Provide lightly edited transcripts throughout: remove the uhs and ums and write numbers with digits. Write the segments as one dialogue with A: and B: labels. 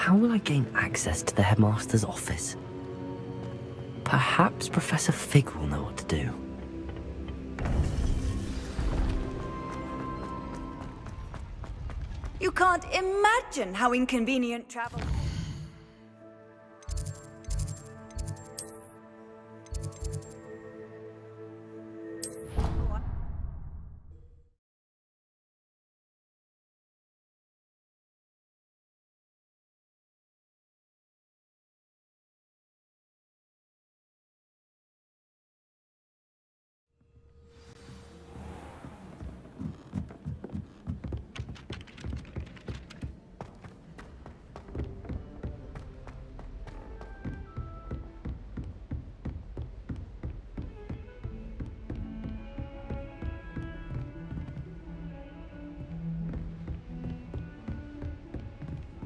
A: How will I gain access to the headmaster's office? Perhaps Professor Fig will know what to do.
B: You can't imagine how inconvenient travel...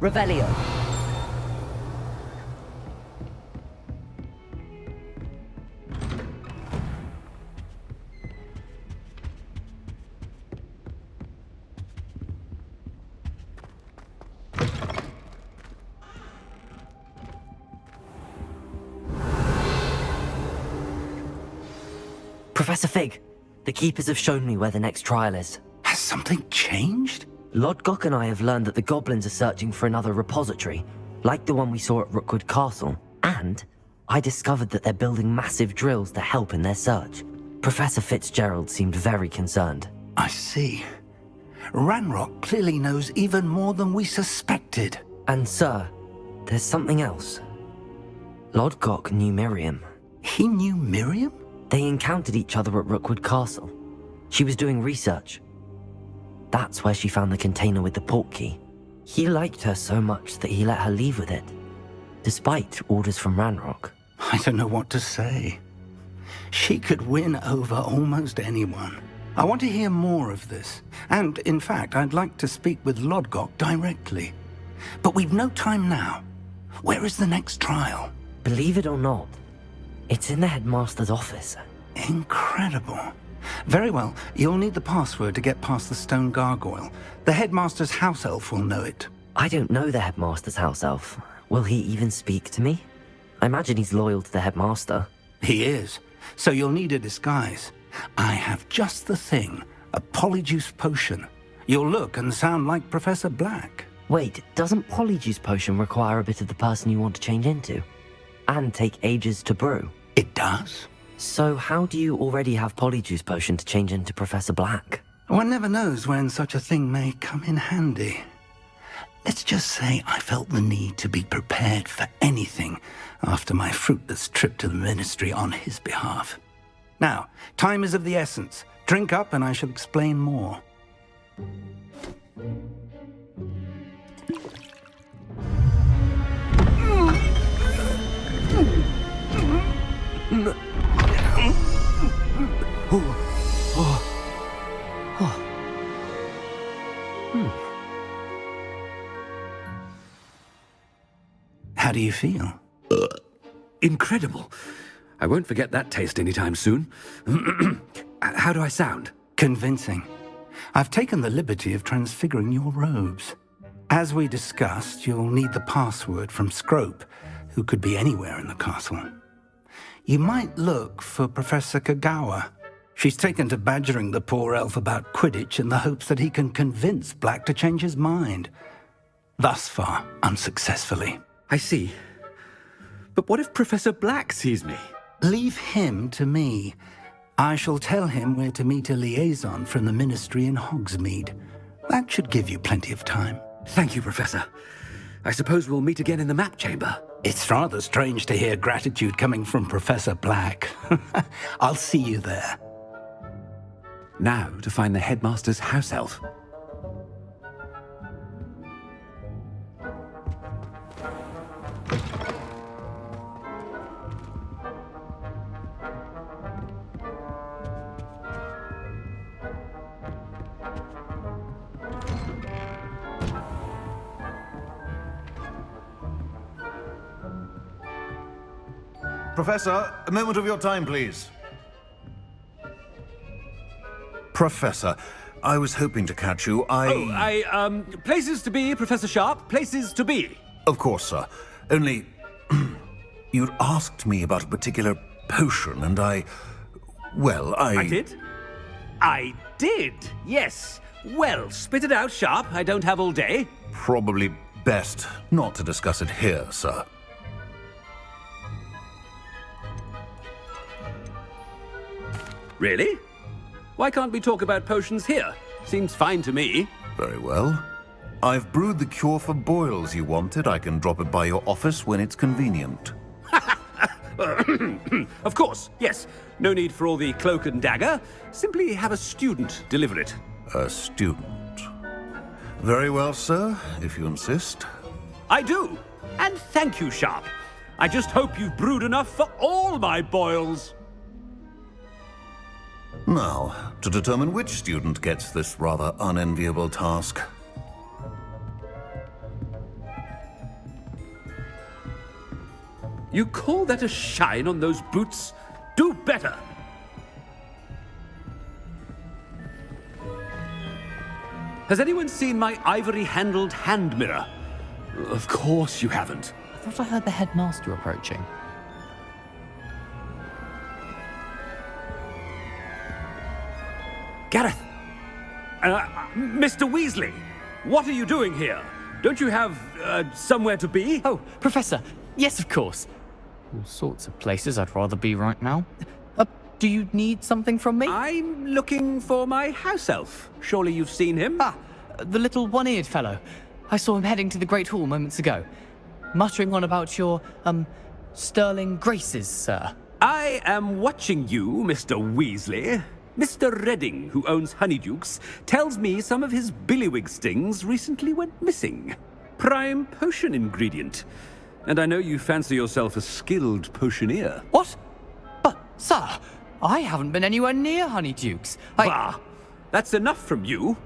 C: Revelio.
A: Professor Fig, the Keepers have shown me where the next trial is.
D: Has something changed?
A: Lodgok and I have learned that the goblins are searching for another repository, like the one we saw at Rookwood Castle. And I discovered that they're building massive drills to help in their search. Professor Fitzgerald seemed very concerned.
D: I see. Ranrock clearly knows even more than we suspected.
A: And sir, there's something else. Lodgok knew Miriam.
D: He knew Miriam?
A: They encountered each other at Rookwood Castle. She was doing research. That's where she found the container with the portkey. He liked her so much that he let her leave with it, despite orders from Ranrock.
D: I don't know what to say. She could win over almost anyone. I want to hear more of this. And, in fact, I'd like to speak with Lodgok directly. But we've no time now. Where is the next trial?
A: Believe it or not, it's in the headmaster's office.
D: Incredible. Very well, you'll need the password to get past the stone gargoyle. The headmaster's house elf will know it.
A: I don't know the headmaster's house elf. Will he even speak to me? I imagine he's loyal to the headmaster.
D: He is, so you'll need a disguise. I have just the thing, a Polyjuice potion. You'll look and sound like Professor Black.
A: Wait, doesn't Polyjuice potion require a bit of the person you want to change into? And take ages to brew?
D: It does.
A: So how do you already have Polyjuice potion to change into Professor Black?
D: One never knows when such a thing may come in handy. Let's just say I felt the need to be prepared for anything after my fruitless trip to the ministry on his behalf. Now, time is of the essence. Drink up and I shall explain more. How do you feel?
E: Incredible. I won't forget that taste anytime soon. How do I sound?
D: Convincing. I've taken the liberty of transfiguring your robes. As we discussed, you'll need the password from Scrope, who could be anywhere in the castle. You might look for Professor Kagawa. She's taken to badgering the poor elf about Quidditch in the hopes that he can convince Black to change his mind. Thus far, unsuccessfully.
E: I see. But what if Professor Black sees me?
D: Leave him to me. I shall tell him where to meet a liaison from the ministry in Hogsmeade. That should give you plenty of time.
E: Thank you, Professor. I suppose we'll meet again in the map chamber.
D: It's rather strange to hear gratitude coming from Professor Black. I'll see you there.
E: Now to find the headmaster's house elf.
F: Professor, a moment of your time, please. Professor, I was hoping to catch you.
E: Places to be, Professor Sharp, places to be.
F: Of course, sir. Only, you'd asked me about a particular potion, and well,
E: I did? I did, yes. Well, spit it out, Sharp. I don't have all day.
F: Probably best not to discuss it here, sir.
E: Really? Why can't we talk about potions here? Seems fine to me.
F: Very well. I've brewed the cure for boils you wanted. I can drop it by your office when it's convenient.
E: Of course, yes. No need for all the cloak and dagger. Simply have a student deliver it.
F: A student. Very well, sir, if you insist.
E: I do. And thank you, Sharp. I just hope you've brewed enough for all my boils.
F: Now, to determine which student gets this rather unenviable task.
E: You call that a shine on those boots? Do better! Has anyone seen my ivory-handled hand mirror? Of course you haven't.
C: I thought I heard the headmaster approaching.
E: Gareth! Mr. Weasley! What are you doing here? Don't you have, somewhere to be?
C: Oh, Professor! Yes, of course. All sorts of places I'd rather be right now. Do you need something from me?
E: I'm looking for my house elf. Surely you've seen him?
C: Ah, the little one-eared fellow. I saw him heading to the Great Hall moments ago. Muttering on about your, sterling graces, sir.
E: I am watching you, Mr. Weasley. Mr. Redding, who owns Honeydukes, tells me some of his billywig stings recently went missing. Prime potion ingredient. And I know you fancy yourself a skilled potioneer.
C: What? But, sir, I haven't been anywhere near Honeydukes.
E: Bah! That's enough from you.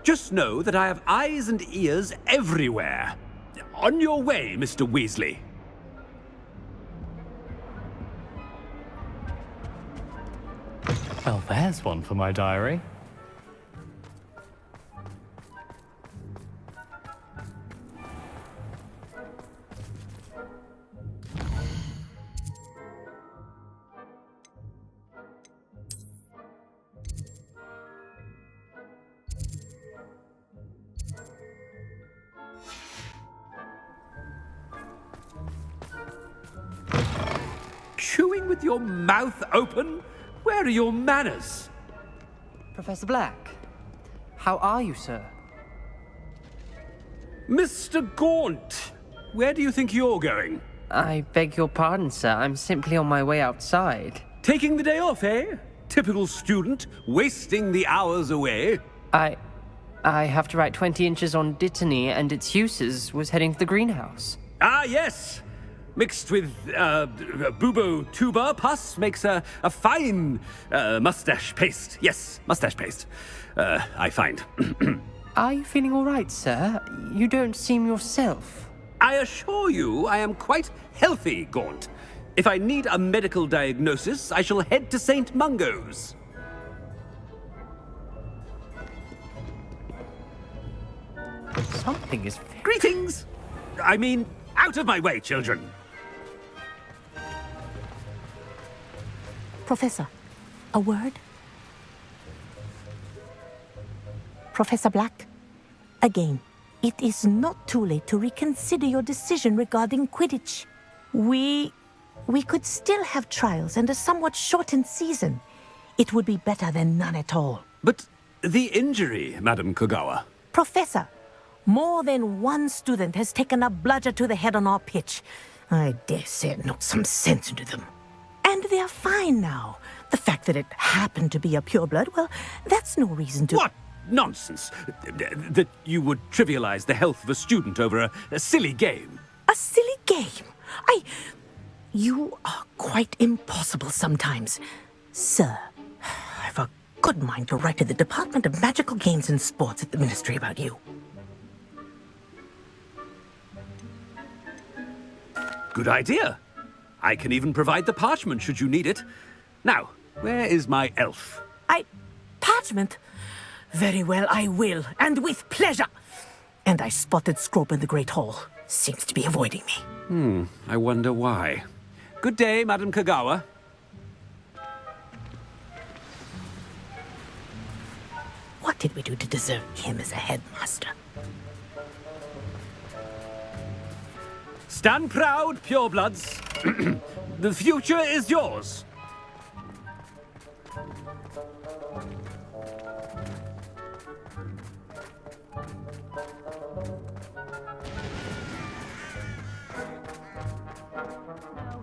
E: Just know that I have eyes and ears everywhere. On your way, Mr. Weasley.
C: Well, there's one for my diary.
E: Chewing with your mouth open? Where are your manners?
G: Professor Black, how are you, sir?
E: Mr. Gaunt, where do you think you're going?
G: I beg your pardon, sir. I'm simply on my way outside.
E: Taking the day off, eh? Typical student, wasting the hours away.
G: I have to write 20 inches on Dittany and its uses. Was heading to the greenhouse.
E: Ah, yes. Mixed with bubo tuba pus makes a fine mustache paste. Yes, mustache paste. I find.
G: Are you feeling all right, sir? You don't seem yourself.
E: I assure you I am quite healthy, Gaunt. If I need a medical diagnosis, I shall head to St. Mungo's.
G: Something is...
E: Greetings! I mean, out of my way, children.
H: Professor, a word? Professor Black, again, it is not too late to reconsider your decision regarding Quidditch. We could still have trials and a somewhat shortened season. It would be better than none at all.
E: But the injury, Madam Kogawa.
H: Professor, more than one student has taken a bludger to the head on our pitch. I dare say it knocked some sense into them. And they're fine now. The fact that it happened to be a pureblood, well, that's no reason to...
E: What nonsense! That you would trivialize the health of a student over a silly game.
H: A silly game? You are quite impossible sometimes. Sir, I've a good mind to write to the Department of Magical Games and Sports at the Ministry about you.
E: Good idea. I can even provide the parchment should you need it. Now, where is my elf?
H: Parchment? Very well, I will, and with pleasure. And I spotted Scrope in the Great Hall. seems to be avoiding me.
E: I wonder why. Good day, Madam Kagawa.
H: What did we do to deserve him as a headmaster?
E: Stand proud, purebloods. The future is yours.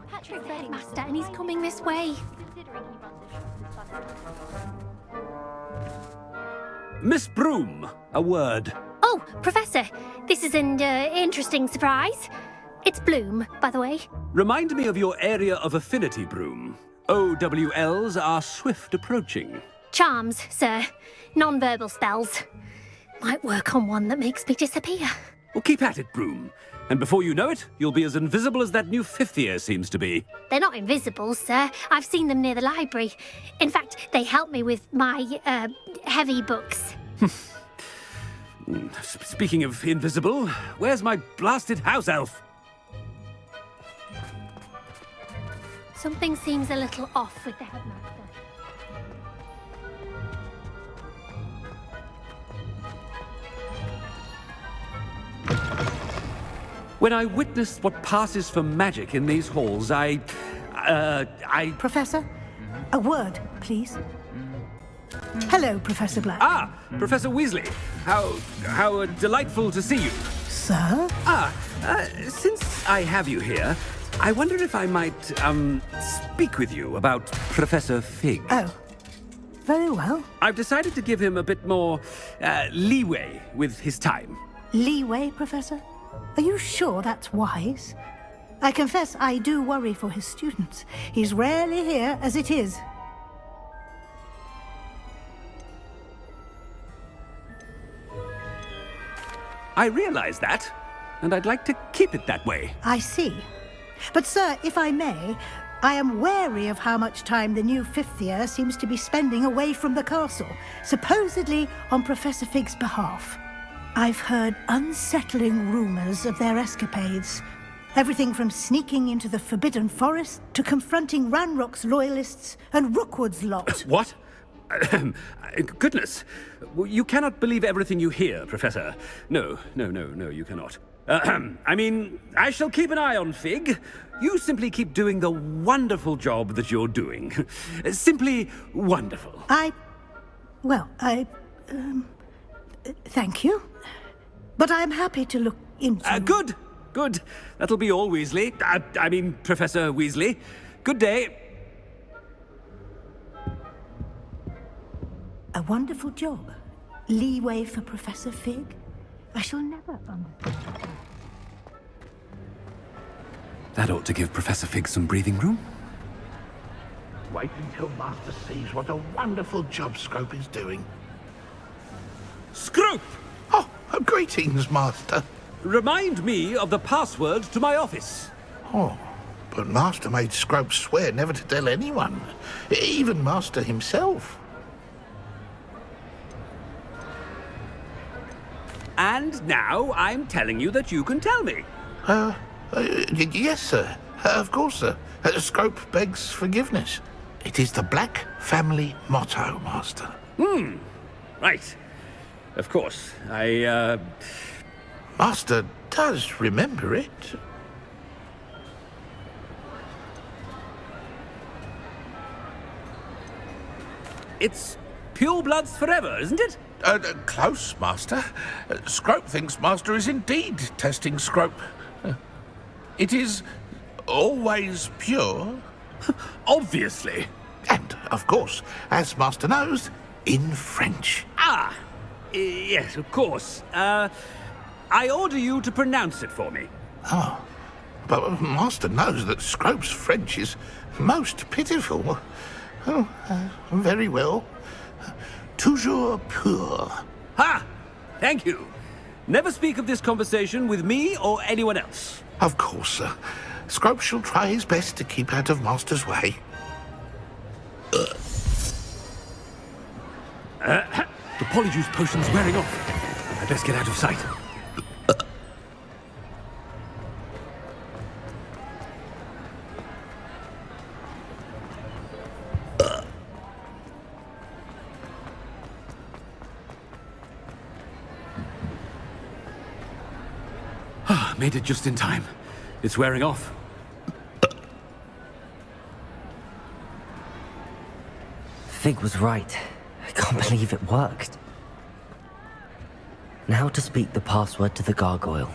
I: Patrick's the headmaster, and he's coming this way.
E: Miss Broom, a word.
I: Oh, Professor, this is an interesting surprise. It's Bloom, by the way.
E: Remind me of your area of affinity, Broom. OWLs are swift approaching.
I: Charms, sir. Non-verbal spells. Might work on one that makes me disappear.
E: Well, keep at it, Broom. And before you know it, you'll be as invisible as that new fifth year seems to be.
I: They're not invisible, sir. I've seen them near the library. In fact, they help me with my, heavy books.
E: Speaking of invisible, where's my blasted house elf?
I: Something seems a little off with the headmaster.
E: When I witnessed what passes for magic in these halls, I...
J: Professor, a word, please. Hello, Professor Black.
E: Ah, Professor Weasley. How delightful to see you.
J: Sir?
E: Since I have you here, I wonder if I might, speak with you about Professor Fig.
J: Oh, very well.
E: I've decided to give him a bit more, leeway with his time.
J: Leeway, Professor? Are you sure that's wise? I confess I do worry for his students. He's rarely here as it is.
E: I realize that, and I'd like to keep it that way.
J: I see. But, sir, if I may, I am wary of how much time the new fifth year seems to be spending away from the castle, supposedly on Professor Fig's behalf. I've heard unsettling rumors of their escapades. Everything from sneaking into the Forbidden Forest to confronting Ranrock's loyalists and Rookwood's lot.
E: What? Goodness. You cannot believe everything you hear, Professor. No, you cannot. I mean, I shall keep an eye on Fig. You simply keep doing the wonderful job that you're doing. Simply wonderful.
J: Thank you. But I'm happy to look into...
E: Good. That'll be all, Weasley. I mean, Professor Weasley. Good day.
J: A wonderful job. Leeway for Professor Fig. I shall never understand.
E: That ought to give Professor Fig some breathing room.
K: Wait until Master sees what a wonderful job Scrope is doing.
E: Scrope!
K: Oh, greetings, Master.
E: Remind me of the password to my office.
K: Oh, but Master made Scrope swear never to tell anyone, even Master himself.
E: And now I'm telling you that you can tell me.
K: Yes, sir. Of course, sir. Scrope begs forgiveness. It is the Black family motto, Master.
E: Right. Of course.
K: Master does remember it.
E: It's pure bloods forever, isn't it?
K: Close, Master. Scrope thinks Master is indeed testing Scrope. It is always pure.
E: Obviously.
K: And, of course, as Master knows, in French.
E: Yes, of course. I order you to pronounce it for me.
K: Oh, but Master knows that Scrope's French is most pitiful. Oh, very well. Toujours pur.
E: Ha! Thank you. Never speak of this conversation with me or anyone else.
K: Of course, sir. Scrope shall try his best to keep out of Master's way.
E: The Polyjuice potion's wearing off. I best get out of sight. Made it just in time. It's wearing off.
A: Fig was right. I can't believe it worked. Now to speak the password to the gargoyle.